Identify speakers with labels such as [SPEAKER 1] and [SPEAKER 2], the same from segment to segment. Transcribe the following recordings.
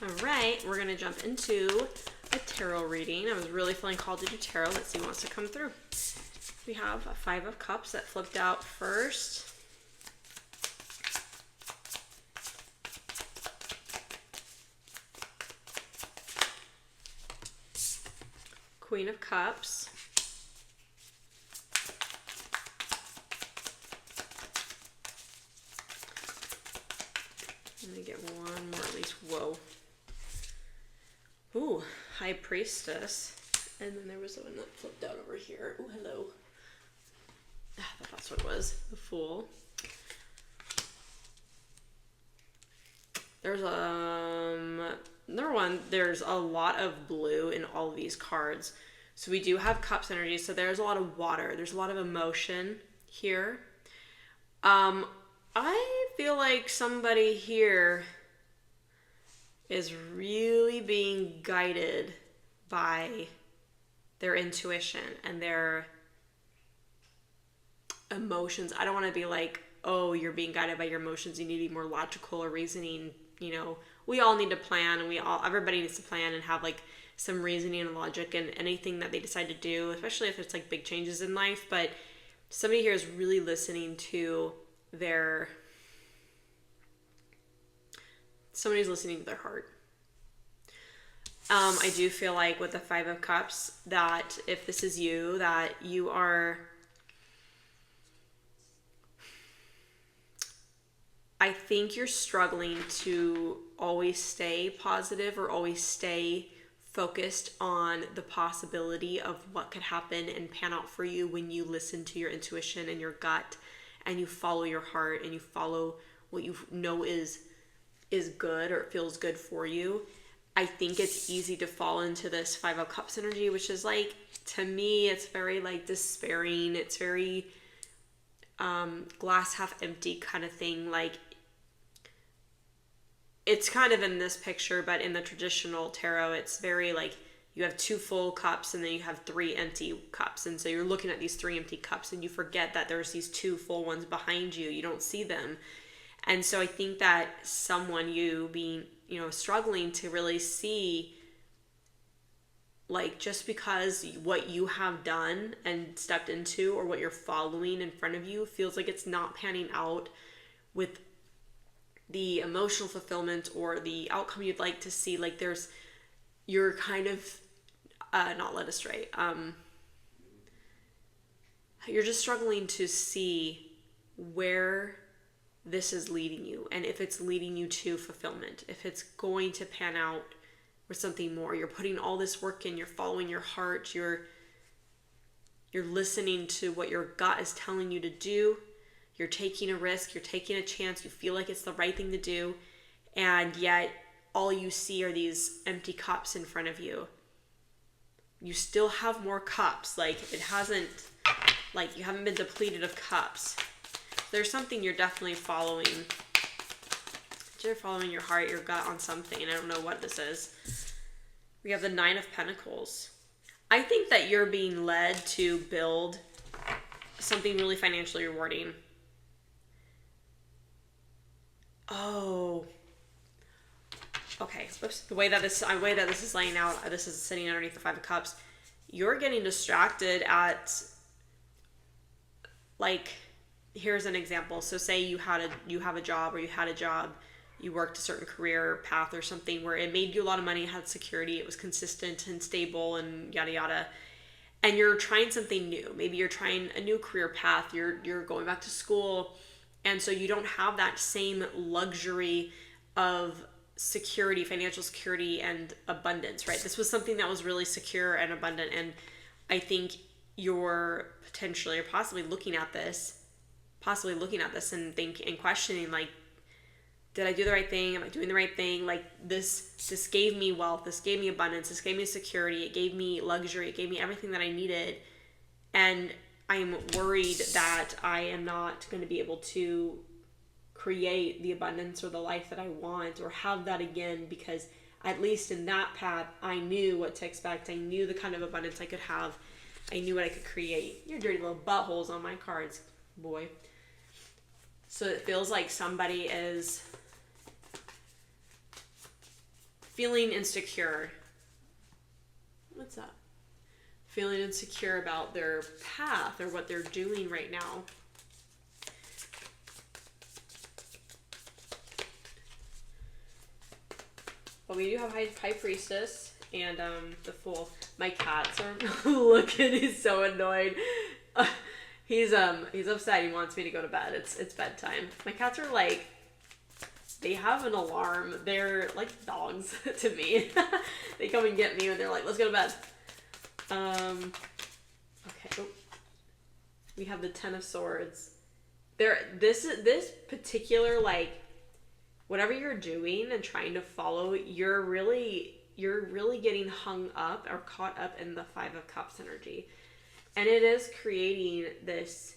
[SPEAKER 1] All right, we're going to jump into a tarot reading. I was really feeling called to do tarot. Let's see what wants to come through. We have a 5 of Cups that flipped out first. Queen of Cups. Let me get one more at least. Whoa. Ooh, High Priestess. And then there was one that flipped out over here. Ooh, hello. I thought that's what it was. The Fool. There's another one. There's a lot of blue in all of these cards. So we do have Cups energy. So there's a lot of water. There's a lot of emotion here. I feel like somebody here is really being guided by their intuition and their emotions. I don't want to be like, oh, you're being guided by your emotions. You need to be more logical or reasoning. You know, we all need to plan, and everybody needs to plan and have like some reasoning and logic in anything that they decide to do, especially if it's like big changes in life. But somebody here is really listening to somebody's listening to their heart. I do feel like with the 5 of Cups that if this is you, that you are, I think you're struggling to always stay positive or always stay focused on the possibility of what could happen and pan out for you when you listen to your intuition and your gut and you follow your heart and you follow what you know is good or feels good for you. I think it's easy to fall into this 5 of Cups energy, which is like, to me, it's very like despairing. It's very glass half empty kind of thing. Like, it's kind of in this picture, but in the traditional tarot, it's very like you have 2 full cups and then you have 3 empty cups. And so you're looking at these 3 empty cups and you forget that there's these 2 full ones behind you. You don't see them. And so I think that someone, you being, struggling to really see, like, just because what you have done and stepped into or what you're following in front of you feels like it's not panning out with the emotional fulfillment or the outcome you'd like to see. Like, you're kind of not led astray. You're just struggling to see where this is leading you, and if it's leading you to fulfillment, if it's going to pan out with something more. You're putting all this work in, you're following your heart, you're listening to what your gut is telling you to do, you're taking a risk, you're taking a chance, you feel like it's the right thing to do, and yet all you see are these empty cups in front of you. You still have more cups, like it hasn't, like you haven't been depleted of cups. There's something you're definitely following. You're following your heart, your gut on something. I don't know what this is. We have the 9 of Pentacles. I think that you're being led to build something really financially rewarding. Oh. Okay. Oops. The way that this is laying out, this is sitting underneath the 5 of Cups. You're getting distracted at, like, here's an example. So say you have a job, or you had a job, you worked a certain career path or something where it made you a lot of money, it had security, it was consistent and stable and yada yada. And you're trying something new. Maybe you're trying a new career path, you're going back to school, and so you don't have that same luxury of security, financial security and abundance, right? This was something that was really secure and abundant, and I think you're potentially or possibly looking at this and questioning, like, did I do the right thing? Am I doing the right thing? Like, this gave me wealth, this gave me abundance, this gave me security, it gave me luxury, it gave me everything that I needed, and I'm worried that I am not going to be able to create the abundance or the life that I want or have that again, because at least in that path I knew what to expect. I knew the kind of abundance I could have. I knew what I could create. Your dirty little buttholes on my cards, boy. So it feels like somebody is feeling insecure. What's up? Feeling insecure about their path or what they're doing right now. But we do have High Priestess and the Fool. My cats are looking. He's so annoyed. He's upset. He wants me to go to bed. It's bedtime. My cats are like, they have an alarm. They're like dogs to me. They come and get me and they're like, let's go to bed. Okay. Oh. We have the Ten of Swords. This particular, like, whatever you're doing and trying to follow, you're really getting hung up or caught up in the Five of Cups energy. And it is creating this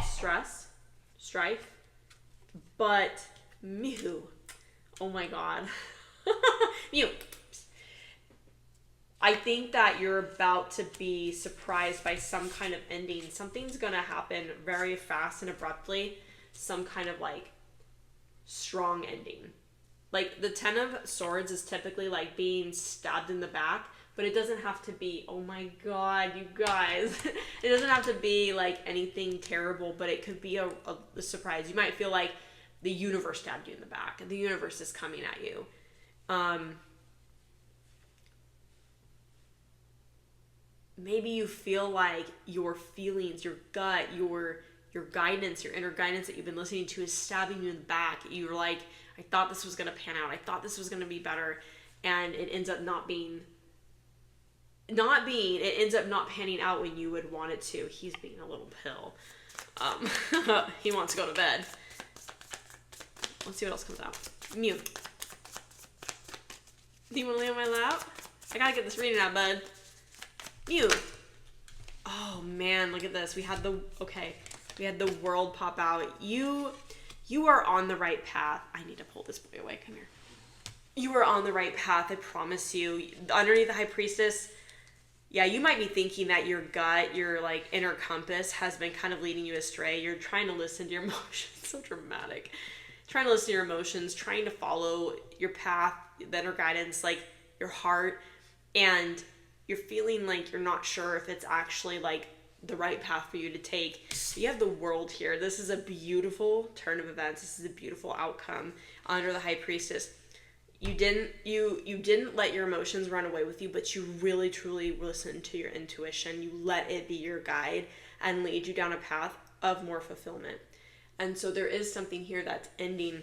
[SPEAKER 1] stress, strife, but Mew, oh my God. Mew. I think that you're about to be surprised by some kind of ending. Something's going to happen very fast and abruptly. Some kind of like strong ending. Like the Ten of Swords is typically like being stabbed in the back, but it doesn't have to be, oh my God, you guys. It doesn't have to be like anything terrible, but it could be a surprise. You might feel like the universe stabbed you in the back and the universe is coming at you. Maybe you feel like your feelings, your gut, your guidance, your inner guidance that you've been listening to is stabbing you in the back. You're like, I thought this was going to pan out. I thought this was going to be better. And it ends up it ends up not panning out when you would want it to. He's being a little pill. He wants to go to bed. Let's see what else comes out. Mew. Do you want to lay on my lap? I gotta get this reading out, bud. Mew. Oh man, look at this. We had the World pop out. You are on the right path. I need to pull this boy away. Come here. You are on the right path, I promise you. Underneath the High Priestess, yeah, you might be thinking that your gut, your like inner compass has been kind of leading you astray. You're trying to listen to your emotions. So dramatic. Trying to listen to your emotions, trying to follow your path, the inner guidance, like your heart, and you're feeling like you're not sure if it's actually like the right path for you to take. You have the World here. This is a beautiful turn of events. This is a beautiful outcome under the High Priestess. You didn't let your emotions run away with you, but you really truly listened to your intuition. You let it be your guide and lead you down a path of more fulfillment. And so there is something here that's ending.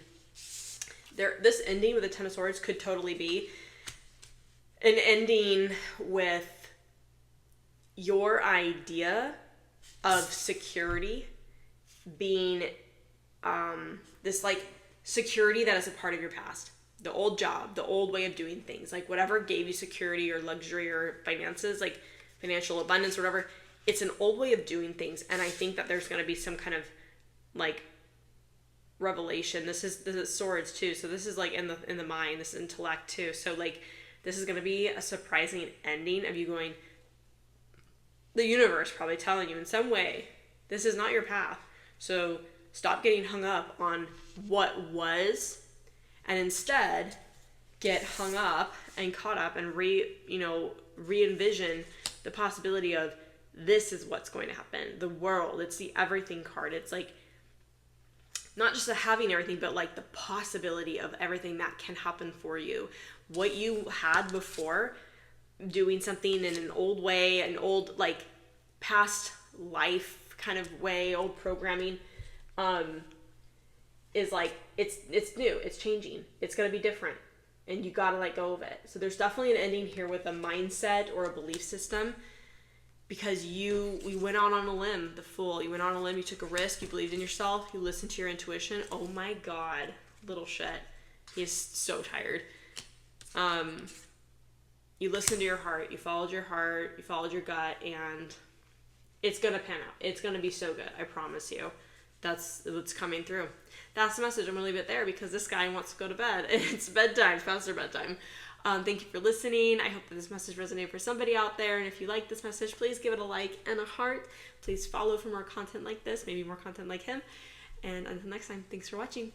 [SPEAKER 1] This ending with the Ten of Swords could totally be an ending with your idea of security being this like security that is a part of your past. The old job, the old way of doing things, like whatever gave you security or luxury or finances, like financial abundance or whatever, it's an old way of doing things. And I think that there's going to be some kind of like revelation. This is swords too. So this is like in the mind, this is intellect too. So like this is going to be a surprising ending of you going, the universe probably telling you in some way, this is not your path. So stop getting hung up on what was, and instead get hung up and caught up and re-envision the possibility of this is what's going to happen. The World, it's the everything card. It's like not just the having everything, but like the possibility of everything that can happen for you. What you had before, doing something in an old way, an old like past life kind of way, old programming, is like, it's new, it's changing, it's going to be different, and you got to let go of it. So there's definitely an ending here with a mindset or a belief system, because we went out on a limb, the Fool. You went on a limb, you took a risk, you believed in yourself, you listened to your intuition. Oh my God, little shit. He's so tired. You listened to your heart, you followed your gut, and it's going to pan out. It's going to be so good, I promise you. That's what's coming through. That's the message. I'm going to leave it there because this guy wants to go to bed. It's bedtime. It's past their bedtime. Thank you for listening. I hope that this message resonated for somebody out there. And if you like this message, please give it a like and a heart. Please follow for more content like this, maybe more content like him. And until next time, thanks for watching.